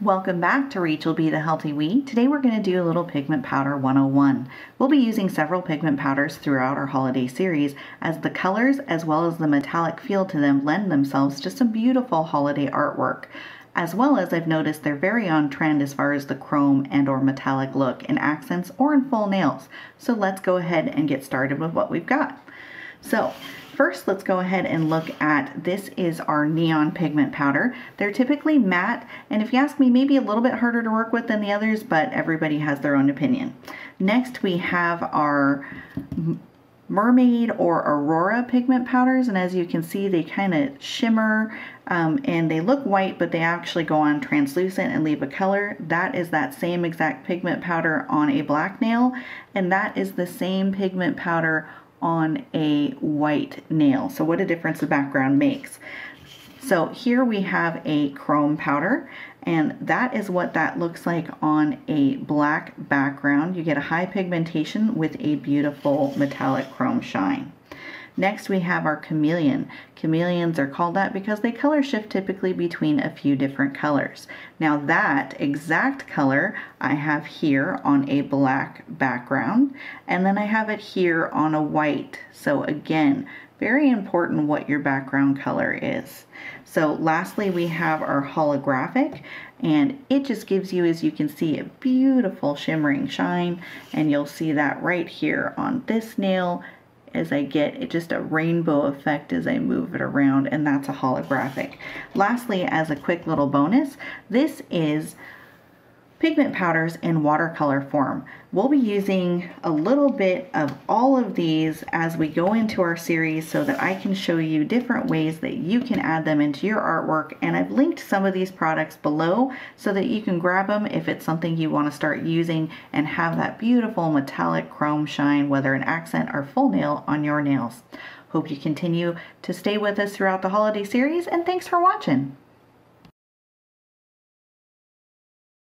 Welcome back to Rachel B. the Healthy We. Today we're going to do a little pigment powder 101. We'll be using several pigment powders throughout our holiday series as the colors as well as the metallic feel to them lend themselves to some beautiful holiday artwork. As well as I've noticed they're very on trend as far as the chrome and or metallic look in accents or in full nails. So let's go ahead and get started with what we've got. So first, let's go ahead and look at, this is our neon pigment powder. They're typically matte, and if you ask me, maybe a little bit harder to work with than the others, but everybody has their own opinion. Next, we have our mermaid or aurora pigment powders, and as you can see, they kind of shimmer and they look white, but they actually go on translucent and leave a color. That is that same exact pigment powder on a black nail, and that is the same pigment powder on a white nail. So what a difference the background makes. So here we have a chrome powder, and that is what that looks like on a black background. You get a high pigmentation with a beautiful metallic chrome shine. Next, we have our chameleon. Chameleons are called that because they color shift typically between a few different colors. Now that exact color I have here on a black background, and then I have it here on a white. So again, very important what your background color is. So lastly, we have our holographic, and it just gives you, as you can see, a beautiful shimmering shine, and you'll see that right here on this nail as I get it, just a rainbow effect as I move it around, and that's a holographic. Lastly, as a quick little bonus, this is pigment powders in watercolor form. We'll be using a little bit of all of these as we go into our series so that I can show you different ways that you can add them into your artwork, and I've linked some of these products below so that you can grab them if it's something you want to start using and have that beautiful metallic chrome shine, whether an accent or full nail, on your nails. Hope you continue to stay with us throughout the holiday series, and thanks for watching.